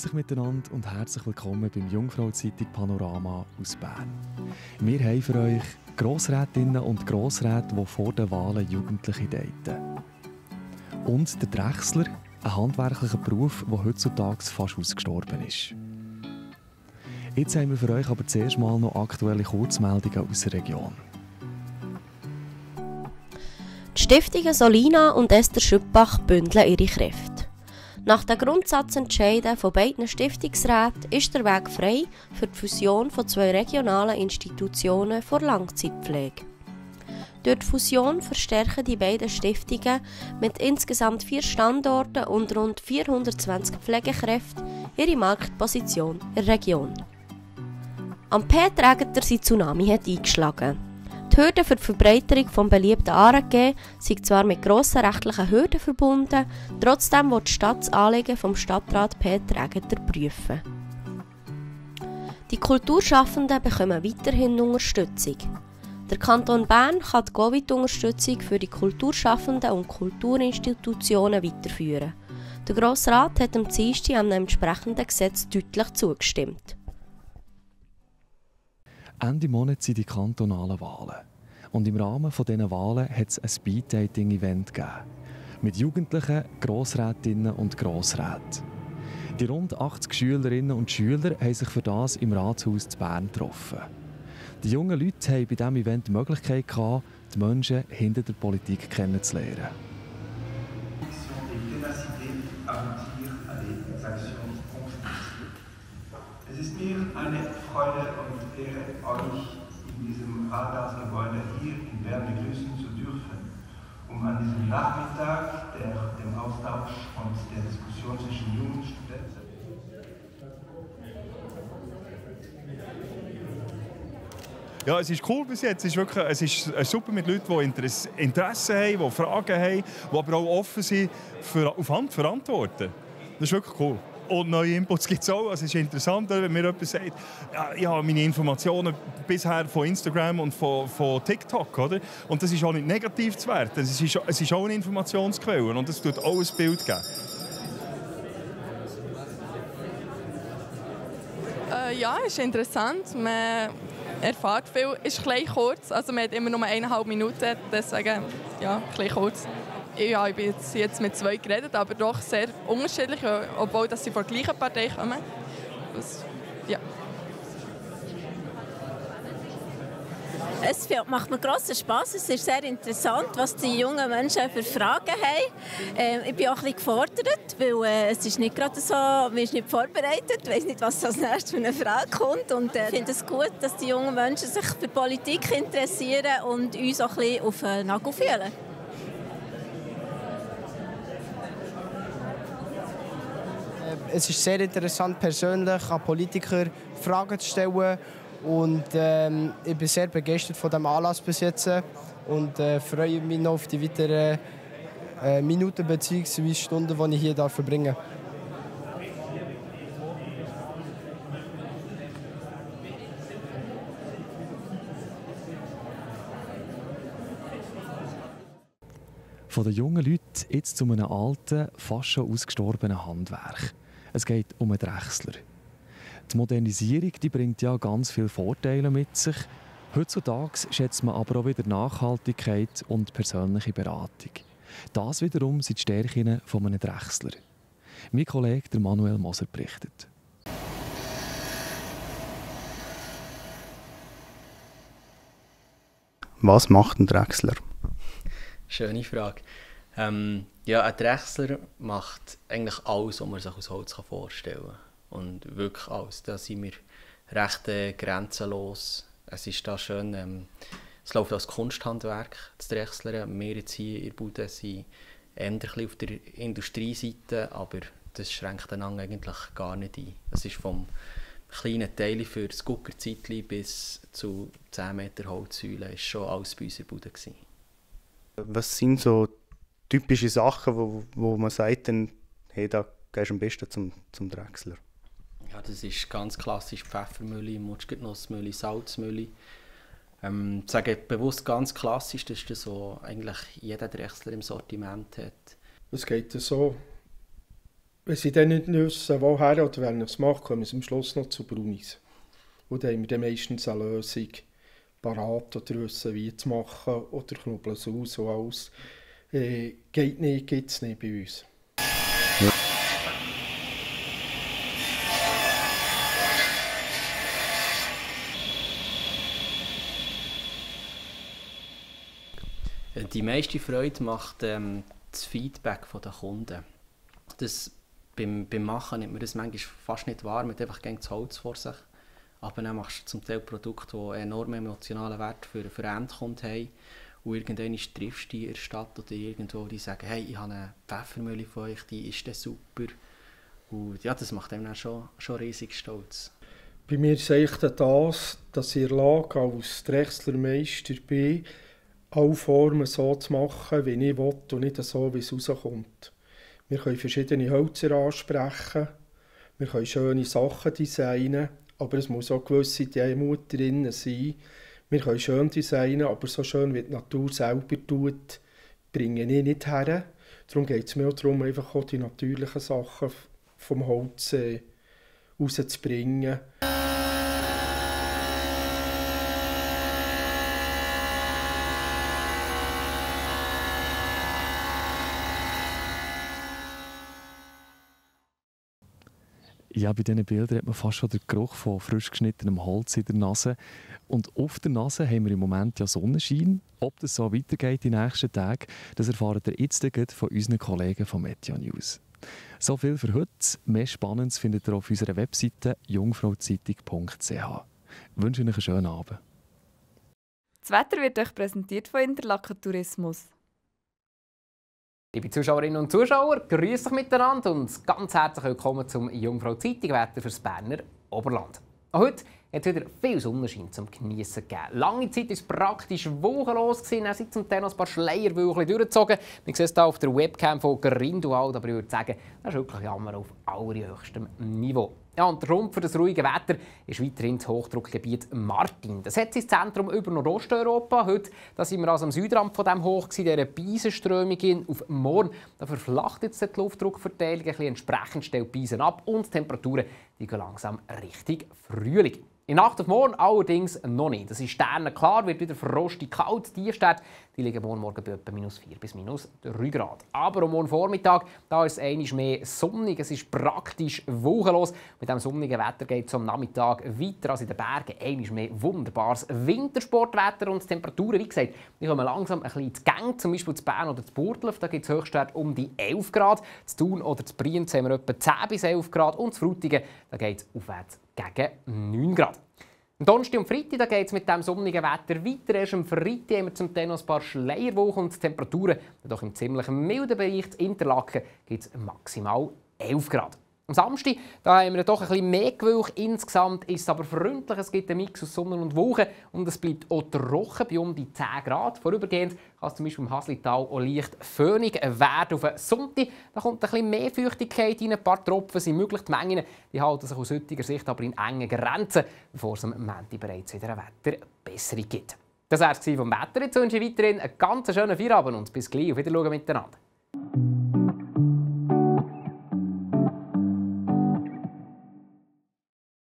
Grüß dich miteinander und herzlich willkommen beim Jungfrau-Zeitung Panorama aus Bern. Wir haben für euch Grossrätinnen und Grossräte, die vor den Wahlen Jugendliche daten. Und der Drechsler, ein handwerklicher Beruf, der heutzutage fast ausgestorben ist. Jetzt haben wir für euch aber zuerst mal noch aktuelle Kurzmeldungen aus der Region. Die Stiftungen Solina und Esther Schüppach bündeln ihre Kräfte. Nach den Grundsatzentscheiden von beiden Stiftungsräten ist der Weg frei für die Fusion von 2 regionalen Institutionen für Langzeitpflege. Durch die Fusion verstärken die beiden Stiftungen mit insgesamt 4 Standorten und rund 420 Pflegekräften ihre Marktposition in der Region. Am P-Träger sein Tsunami hat eingeschlagen. Die Hürden für die Verbreiterung des beliebten ARG sind zwar mit grossen rechtlichen Hürden verbunden, trotzdem will die Stadt das Anliegen vom Stadtrat Peter Egeter prüfen. Die Kulturschaffenden bekommen weiterhin Unterstützung. Der Kanton Bern kann die Covid-Unterstützung für die Kulturschaffenden und Kulturinstitutionen weiterführen. Der Grosse Rat hat am Dienstag einem entsprechenden Gesetz deutlich zugestimmt. Ende Monat sind die kantonalen Wahlen. Und im Rahmen dieser Wahlen hat es ein Speed-Dating-Event gegeben. Mit Jugendlichen, Grossrätinnen und Grossräten. Die rund 80 Schülerinnen und Schüler haben sich für das im Rathaus zu Bern getroffen. Die jungen Leute haben bei diesem Event die Möglichkeit gehabt, die Menschen hinter der Politik kennenzulernen. Es ist mir eine Freude und Ehre, euch in diesem Rathausgebäude hier in Bern begrüßen zu dürfen, um an diesem Nachmittag, der dem Austausch und der Diskussion zwischen jungen Studenten. Ja, es ist cool bis jetzt. Es ist super mit Leuten, die Interesse haben, die Fragen haben, die aber auch offen sind auf Antworten. Das ist wirklich cool. Und neue Inputs gibt es auch. Also es ist interessant, wenn mir jemand sagt, ja, ich habe meine Informationen bisher von Instagram und von TikTok. Oder? Und das ist auch nicht negativ zu werten. Es ist auch eine Informationsquelle und es tut auch ein Bild geben. Ja, es ist interessant. Man erfährt viel. Es ist ein kurz. Also man hat immer nur 1,5 Minuten. Deswegen, ja, ein kurz. Ja, ich bin jetzt mit 2 geredet, aber doch sehr unterschiedlich, obwohl sie von der gleichen Partei kommen. Ja. Es macht mir grossen Spass. Es ist sehr interessant, was die jungen Menschen für Fragen haben. Ich bin auch ein bisschen gefordert, weil es ist nicht gerade so, man ist nicht vorbereitet. Ich weiss nicht, was als nächstes für eine Frage kommt. Und ich finde es gut, dass die jungen Menschen sich für Politik interessieren und uns auch ein bisschen auf den Nagel fühlen. Es ist sehr interessant, persönlich an Politiker Fragen zu stellen. Und ich bin sehr begeistert von diesem Anlass bis jetzt und freue mich noch auf die weiteren Minuten bzw. Stunden, die ich hier verbringen darf. Von den jungen Leuten jetzt zu einem alten, fast schon ausgestorbenen Handwerk. Es geht um einen Drechsler. Die Modernisierung bringt ja ganz viele Vorteile mit sich. Heutzutage schätzt man aber auch wieder Nachhaltigkeit und persönliche Beratung. Das wiederum sind die Stärken von einem Drechsler. Mein Kollege Manuel Moser berichtet. Was macht ein Drechsler? Schöne Frage. Ja, ein Drechsler macht eigentlich alles, was man sich aus Holz vorstellen kann. Und wirklich alles. Da sind wir recht grenzenlos. Es ist da schön, es läuft als Kunsthandwerk, das Drechslern. Wir jetzt hier in der Bude sind eher ein bisschen auf der Industrieseite, aber das schränkt den eigentlich gar nicht ein. Es ist vom kleinen Teil für das Guckerzeitli bis zu 10 Meter Holzsäulen ist schon alles bei uns in der Bude gewesen. Was sind so typische Sachen, wo man sagt, hey, da gehst du am besten zum Drechsler? Ja, das ist ganz klassisch Pfeffermühle, Mutschgetnussmühle, Salzmühle. Ich sage bewusst ganz klassisch, das ist das, was eigentlich jeder Drechsler im Sortiment hat. Es geht so, Wenn sie dann nicht wissen, woher oder wer es macht, kommen sie am Schluss noch zu Brunis. Und dann haben wir dann meistens eine Lösung parat oder wissen, wie zu machen oder knobeln es aus und alles. Geht nicht, gibt es nicht bei uns. Die meiste Freude macht das Feedback der Kunden. Beim Machen nimmt man das manchmal fast nicht wahr, man hat einfach das Holz vor sich. Aber dann machst du zum Teil Produkte, die einen enormen emotionalen Wert für den Endkunden haben. Und irgendwann triffst du die in der Stadt oder irgendwo, die sagen, hey, ich habe eine Pfeffermühle von euch, die ist dann super. Und ja, das macht einem dann schon riesig stolz. Bei mir ist eigentlich das, dass ich in der Lage als Drechslermeister bin, alle Formen so zu machen, wie ich will und nicht so, wie es rauskommt. Wir können verschiedene Hölzer ansprechen, wir können schöne Sachen designen, aber es muss auch gewisse Demut drin sein. Wir können schön designen, aber so schön wie die Natur selber tut, bringe ich nicht her. Darum geht es mir auch darum, einfach auch die natürlichen Sachen vom Holz rauszubringen. Ja, bei diesen Bildern hat man fast schon den Geruch von frisch geschnittenem Holz in der Nase. Und auf der Nase haben wir im Moment ja Sonnenschein. Ob das so weitergeht die nächsten Tage, das erfahrt ihr jetzt von unseren Kollegen von Meteo News. So viel für heute. Mehr Spannendes findet ihr auf unserer Webseite jungfrauzeitung.ch. Ich wünsche euch einen schönen Abend. Das Wetter wird euch präsentiert von Interlaken Tourismus. Liebe Zuschauerinnen und Zuschauer, grüßt euch miteinander und ganz herzlich willkommen zum Jungfrau Zeitung Wetter fürs Berner Oberland. Heute hat es wieder viel Sonnenschein zum Geniessen gegeben. Lange Zeit war es praktisch wolkenlos, dann sind zum Teil noch ein paar Schleierwolken durchgezogen. Man sieht es hier auf der Webcam von Grindelwald, aber ich würde sagen, das ist wirklich Jammer auf allerhöchstem Niveau. Ja, und der Grund für das ruhige Wetter ist weiterhin das Hochdruckgebiet Martin. Das hat sein Zentrum über Nordosteuropa. Heute sind wir also am Südrand von diesem Hoch, dieser Beisenströmung auf morgen. Da verflacht jetzt die Luftdruckverteilung ein bisschen, entsprechend stellt die Beisen ab und die Temperaturen die gehen langsam Richtung Frühling. In Nacht auf morgen allerdings noch nicht. Das ist sternenklar, wird wieder frostig kalt. Die Tiefstwerte liegen morgen bei etwa -4 bis -3 Grad. Aber am morgen Vormittag da ist es einmal mehr sonnig. Es ist praktisch wolkenlos. Mit diesem sonnigen Wetter geht es am Nachmittag weiter als in den Bergen. Einmal mehr wunderbares Wintersportwetter und die Temperaturen, wie gesagt, die kommen langsam ein bisschen ins Gang. Zum Beispiel zu Bern oder zu Burgdorf, da gibt es Höchstwerte um die 11 Grad. Zu Thun oder zu Brienz haben wir etwa 10 bis 11 Grad. Und zu Frutigen geht es aufwärts gegen 9 Grad. Am Donnerstag und Freitag geht es mit diesem sonnigen Wetter weiter. Erst am Freitag haben wir zum Teil noch ein paar Schleierwochen und die Temperaturen doch im ziemlich milden Bereich. In Interlaken gibt es maximal 11 Grad. Am Samstag haben wir doch ein bisschen mehr Gewölk. Insgesamt ist es aber freundlich. Es gibt einen Mix aus Sonne und Wolken und es bleibt auch trocken bei um die 10 Grad. Vorübergehend kann es zum Beispiel im Haslital auch leicht föhnig werden. Auf den Sonntag da kommt ein bisschen mehr Feuchtigkeit rein. Ein paar Tropfen sind möglich. Die Mengen die halten sich aus heutiger Sicht aber in engen Grenzen, bevor es am Montag bereits wieder eine Wetterbesserung gibt. Das war es vom Wetter. Jetzt wünsche ich weiterhin einen ganz schönen Feierabend und bis gleich. Auf Wiedersehen miteinander.